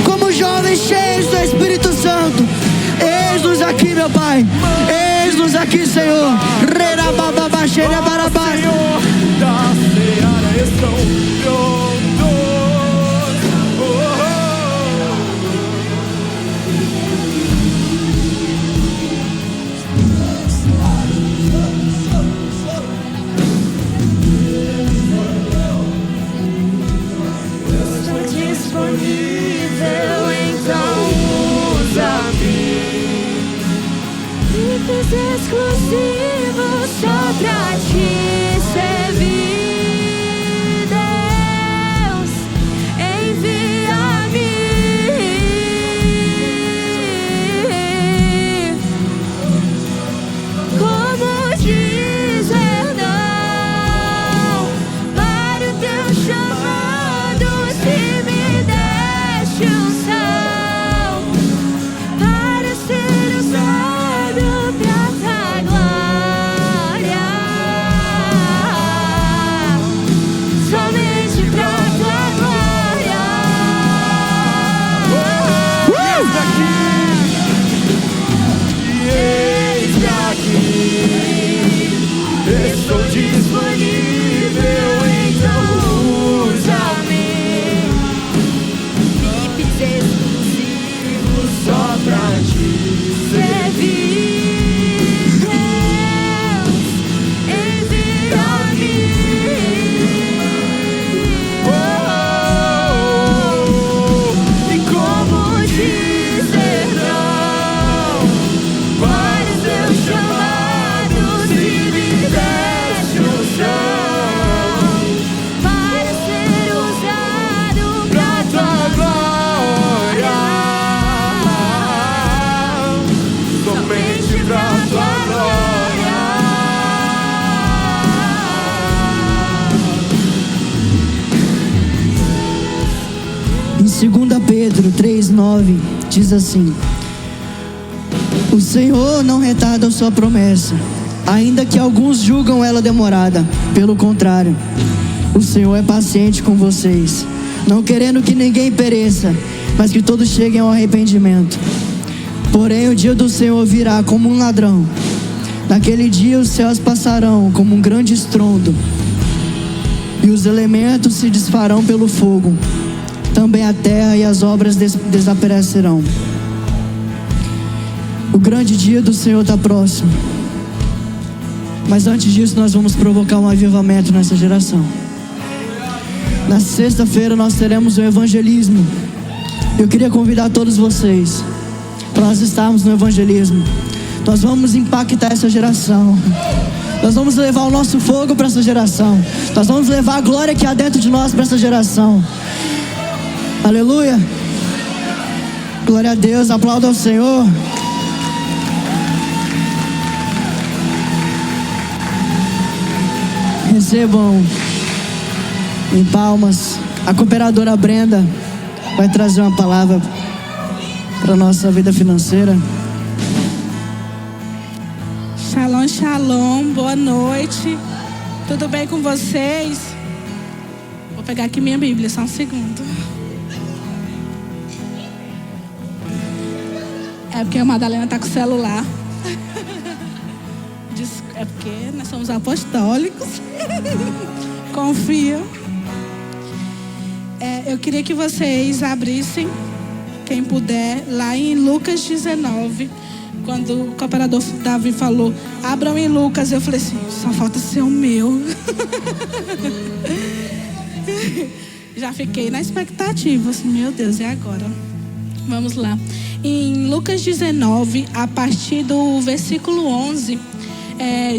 A: como jovens cheios do Espírito Santo. Eis-nos aqui, meu Pai. Eis-nos aqui, Senhor.
B: Da seara estão prontos. Estou disponível, então usa-me. Ricos exclusivos só pra te servir,
A: 9 diz assim: o Senhor não retarda a sua promessa, ainda que alguns julgam ela demorada. Pelo contrário, o Senhor é paciente com vocês, não querendo que ninguém pereça, mas que todos cheguem ao arrependimento. Porém, o dia do Senhor virá como um ladrão. Naquele dia os céus passarão como um grande estrondo, e os elementos se desfarão pelo fogo. Também a terra e as obras desaparecerão. O grande dia do Senhor está próximo. Mas antes disso, nós vamos provocar um avivamento nessa geração. Na sexta-feira nós teremos o evangelismo. Eu queria convidar todos vocês para nós estarmos no evangelismo. Nós vamos impactar essa geração. Nós vamos levar o nosso fogo para essa geração. Nós vamos levar a glória que há dentro de nós para essa geração. Aleluia. Glória a Deus. Aplauda ao Senhor. Recebam em palmas. A cooperadora Brenda vai trazer uma palavra para a nossa vida financeira.
D: Shalom, shalom, boa noite. Tudo bem com vocês? Vou pegar aqui minha Bíblia, só um segundo. É porque a Madalena está com o celular. É porque nós somos apostólicos. Confia. Eu queria que vocês abrissem, quem puder, lá em Lucas 19. Quando o cooperador Davi falou, abram em Lucas, eu falei assim, só falta ser o meu. Já fiquei na expectativa, assim, meu Deus, e agora? Vamos lá. Em Lucas 19, a partir do versículo 11,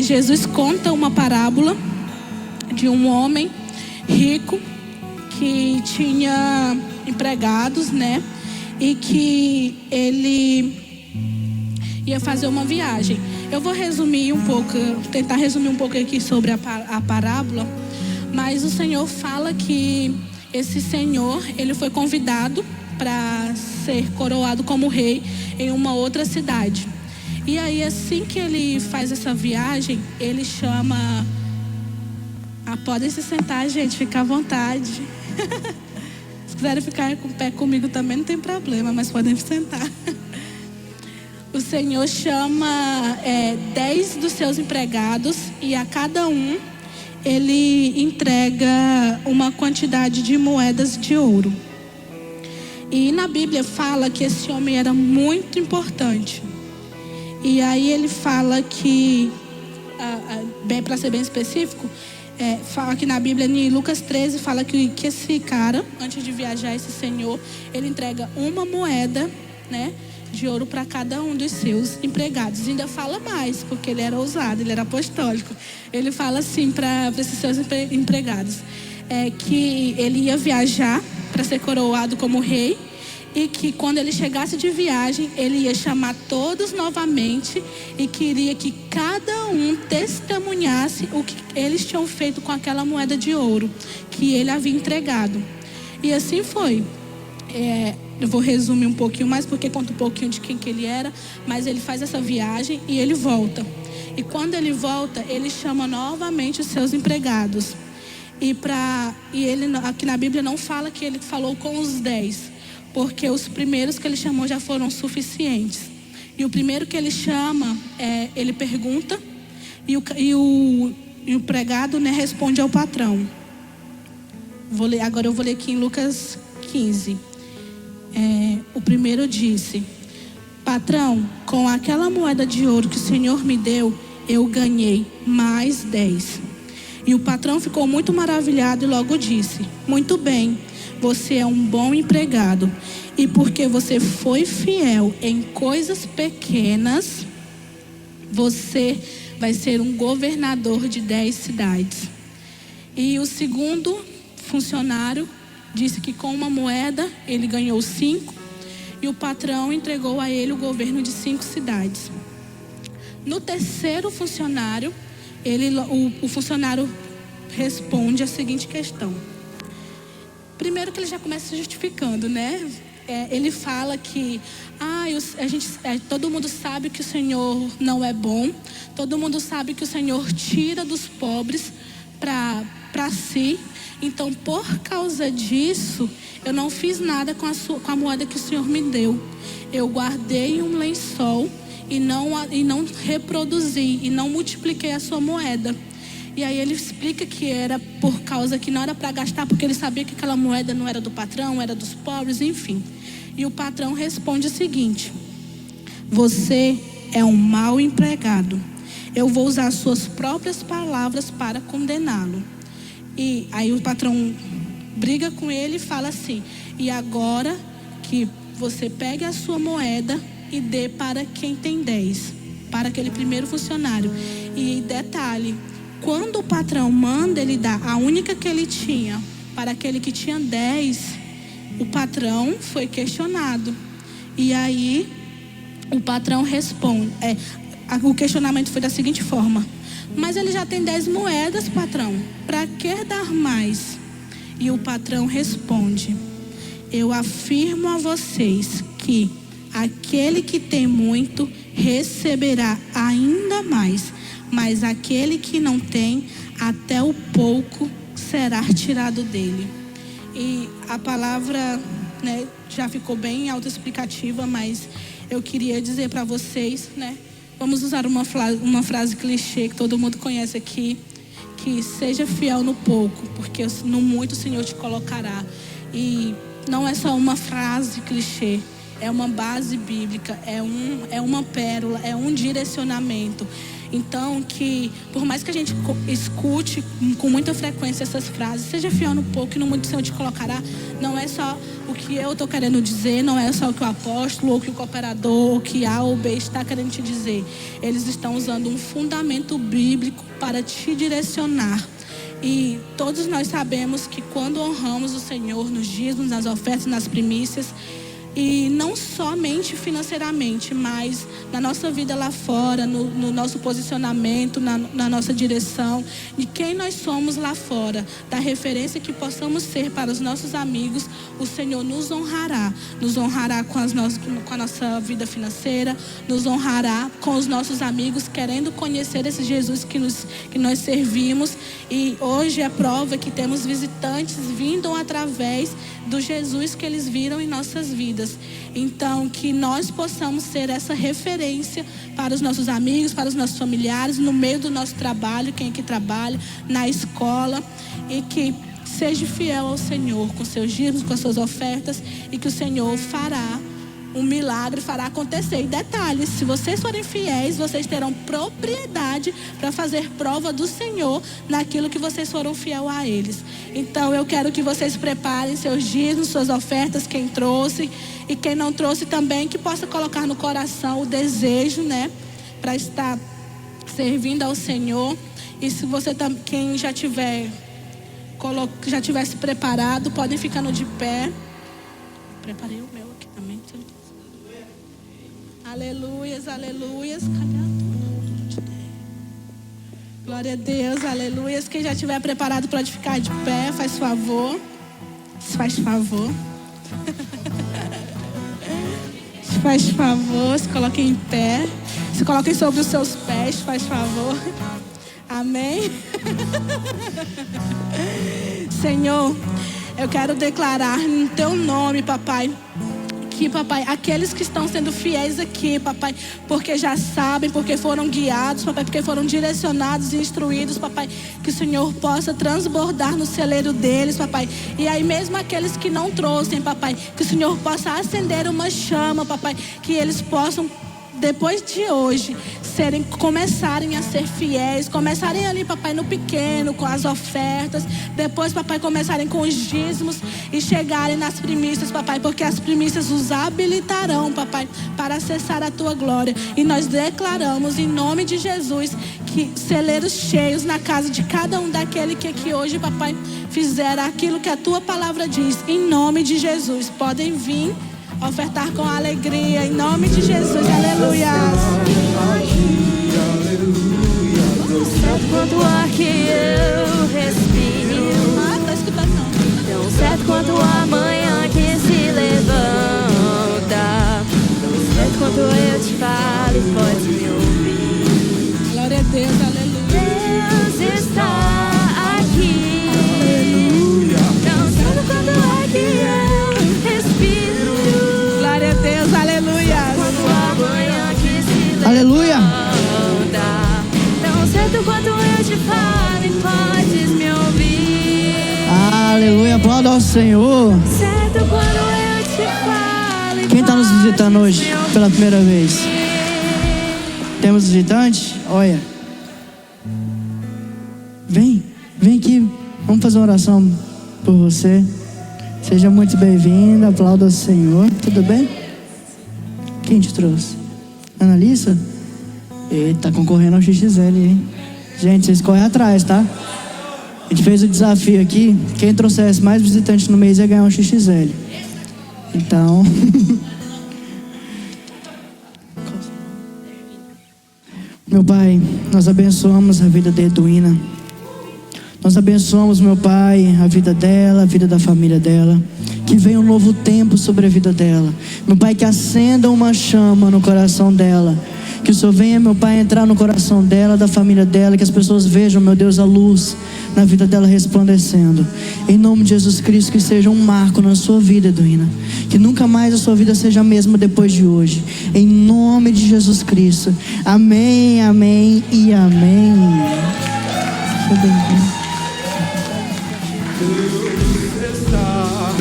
D: Jesus conta uma parábola de um homem rico que tinha empregados, né? E que ele ia fazer uma viagem. Eu vou resumir um pouco, tentar resumir um pouco aqui sobre a parábola, mas o Senhor fala que esse senhor, ele foi convidado para ser coroado como rei em uma outra cidade. E aí, assim que ele faz essa viagem, ele chama... podem se sentar, gente, fica à vontade. Se quiserem ficar com o pé comigo também, não tem problema, mas podem sentar. O Senhor chama 10 dos seus empregados e a cada um ele entrega uma quantidade de moedas de ouro. E na Bíblia fala que esse homem era muito importante. E aí ele fala que, para ser bem específico, fala que na Bíblia, em Lucas 13, fala que esse cara, antes de viajar, esse senhor, ele entrega uma moeda, né, de ouro para cada um dos seus empregados. E ainda fala mais, porque ele era ousado, ele era apostólico. Ele fala assim para esses seus empregados, que ele ia viajar para ser coroado como rei, e que quando ele chegasse de viagem, ele ia chamar todos novamente e queria que cada um testemunhasse o que eles tinham feito com aquela moeda de ouro que ele havia entregado. E assim foi. Eu vou resumir um pouquinho mais, porque conta um pouquinho de quem que ele era, mas ele faz essa viagem e ele volta. E quando ele volta, ele chama novamente os seus empregados. E ele, aqui na Bíblia não fala que ele falou com os 10, porque os primeiros que ele chamou já foram suficientes. E o primeiro que ele chama, ele pergunta, e o empregado, né, responde ao patrão. Agora eu vou ler aqui em Lucas 15. O primeiro disse: patrão, com aquela moeda de ouro que o Senhor me deu, eu ganhei mais 10. E o patrão ficou muito maravilhado e logo disse: muito bem, você é um bom empregado. E porque você foi fiel em coisas pequenas, você vai ser um governador de 10 cidades. E o segundo funcionário disse que com uma moeda ele ganhou 5. E o patrão entregou a ele o governo de 5 cidades. No terceiro funcionário, o funcionário responde a seguinte questão. Primeiro que ele já começa se justificando, né? ele fala que todo mundo sabe que o Senhor não é bom, todo mundo sabe que o Senhor tira dos pobres para si. Então, por causa disso, eu não fiz nada com a moeda que o Senhor me deu. Eu guardei um lençol e não reproduzi e não multipliquei a sua moeda. E aí ele explica que era por causa que não era para gastar, porque ele sabia que aquela moeda não era do patrão, era dos pobres, enfim. E o patrão responde o seguinte: você é um mau empregado. Eu vou usar as suas próprias palavras para condená-lo. E aí o patrão briga com ele e fala assim: e agora que você pegue a sua moeda e dê para quem tem 10, para aquele primeiro funcionário. E detalhe, quando o patrão manda ele dar a única que ele tinha para aquele que tinha 10, o patrão foi questionado. E aí o patrão responde, o questionamento foi da seguinte forma: mas ele já tem 10 moedas, patrão, para que dar mais? E o patrão responde: eu afirmo a vocês que aquele que tem muito receberá ainda mais, mas aquele que não tem, até o pouco será tirado dele. E a palavra, já ficou bem autoexplicativa, mas eu queria dizer para vocês, vamos usar uma frase clichê que todo mundo conhece aqui, que seja fiel no pouco, porque no muito o Senhor te colocará. E não é só uma frase clichê, é uma base bíblica, é uma pérola, é um direcionamento. Então, que por mais que a gente escute com muita frequência essas frases, seja fiel no pouco e no muito o Senhor te colocará, não é só o que eu estou querendo dizer, não é só o que o apóstolo, ou que o cooperador, ou que A ou B está querendo te dizer. Eles estão usando um fundamento bíblico para te direcionar. E todos nós sabemos que quando honramos o Senhor nos dízimos, nas ofertas, nas primícias, e não somente financeiramente, mas na nossa vida lá fora, no nosso posicionamento, na nossa direção, de quem nós somos lá fora, da referência que possamos ser para os nossos amigos, o Senhor nos honrará com a nossa vida financeira, nos honrará com os nossos amigos, querendo conhecer esse Jesus que nós servimos. E hoje é prova que temos visitantes vindo através do Jesus que eles viram em nossas vidas. Então, que nós possamos ser essa referência para os nossos amigos, para os nossos familiares, no meio do nosso trabalho, quem aqui trabalha, na escola, e que seja fiel ao Senhor com seus dízimos, com as suas ofertas, e que o Senhor fará um milagre, fará acontecer. E detalhes, se vocês forem fiéis, vocês terão propriedade para fazer prova do Senhor naquilo que vocês foram fiel a eles. Então eu quero que vocês preparem seus dízimos, suas ofertas, quem trouxe e quem não trouxe também, que possa colocar no coração o desejo, para estar servindo ao Senhor. E se você quem já tivesse preparado, podem ficando de pé. Preparei o meu aqui também. Aleluias, aleluias. Cadê a tua? Glória a Deus, aleluias. Quem já estiver preparado pode ficar de pé, faz favor. Faz favor. Faz favor, se coloquem em pé. Se coloquem sobre os seus pés, faz favor. Amém. Senhor, eu quero declarar no teu nome, papai, que, papai, aqueles que estão sendo fiéis aqui, papai, porque já sabem, porque foram guiados, papai, porque foram direcionados e instruídos, papai, que o Senhor possa transbordar no celeiro deles, papai. E aí mesmo aqueles que não trouxem, papai, que o Senhor possa acender uma chama, papai, que eles possam, depois de hoje, começarem a ser fiéis, começarem ali, papai, no pequeno, com as ofertas, depois, papai, começarem com os dízimos e chegarem nas primícias, papai, porque as primícias os habilitarão, papai, para acessar a tua glória. E nós declaramos em nome de Jesus que celeiros cheios na casa de cada um daquele que aqui hoje, papai, fizer aquilo que a tua palavra diz, em nome de Jesus. Podem vir ofertar com alegria, em nome de Jesus, aleluia.
E: Tão certo quanto o ar que eu respiro,
D: Tá escutando não?
E: tão certo quanto a manhã que se levanta. certo quando eu te falo e podes me ouvir.
A: Aleluia, aplauda ao Senhor.
E: Certo quando eu te falo e
A: Quem está nos visitando hoje pela primeira vez? Temos visitante? Olha. Vem aqui. Vamos fazer uma oração por você. Seja muito bem-vinda, aplauda ao Senhor. Tudo bem? Quem te trouxe? Analisa? Eita, tá concorrendo ao XXL, hein? Gente, vocês correm atrás, tá? A gente fez o desafio aqui. Quem trouxesse mais visitantes no mês ia ganhar um XXL. Então... Meu Pai, nós abençoamos a vida de Edwina. Nós abençoamos, meu Pai, a vida dela, a vida da família dela. Que venha um novo tempo sobre a vida dela. Meu Pai, que acenda uma chama no coração dela. Que o Senhor venha, meu Pai, entrar no coração dela, da família dela. Que as pessoas vejam, meu Deus, a luz na vida dela resplandecendo. Em nome de Jesus Cristo, que seja um marco na sua vida, Edwina. Que nunca mais a sua vida seja a mesma depois de hoje. Em nome de Jesus Cristo. Amém, amém e amém. Seja bem-vindo.
B: Deus está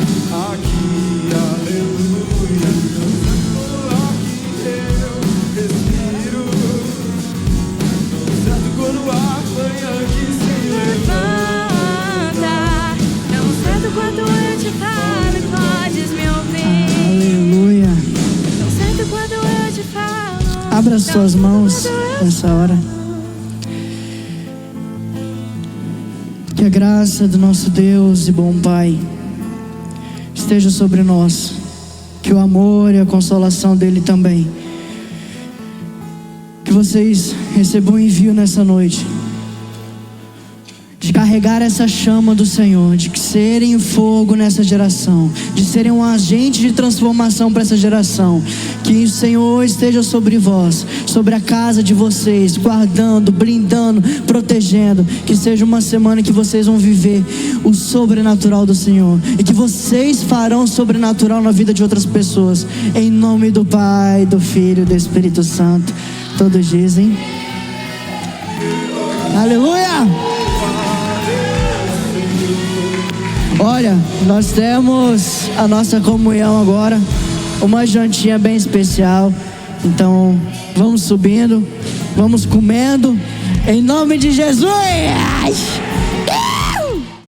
B: aqui, aleluia. Aqui eu respiro. Certo quando a manhã que se
E: levanta. Tão certo quando eu te falo e podes me ouvir.
A: Aleluia.
E: Tão certo quando eu te falo.
A: Abra as suas mãos nessa hora. Que a graça do nosso Deus e bom Pai esteja sobre nós. Que o amor e a consolação dele também. Que vocês recebam um envio nessa noite. De carregar essa chama do Senhor. De serem fogo nessa geração. De serem um agente de transformação para essa geração. Que o Senhor esteja sobre vós. Sobre a casa de vocês. Guardando, blindando, protegendo. Que seja uma semana que vocês vão viver o sobrenatural do Senhor. E que vocês farão o sobrenatural na vida de outras pessoas. Em nome do Pai, do Filho e do Espírito Santo. Todos dizem aleluia! Olha, nós temos a nossa comunhão agora. Uma jantinha bem especial. Então, vamos subindo, vamos comendo. Em nome de Jesus!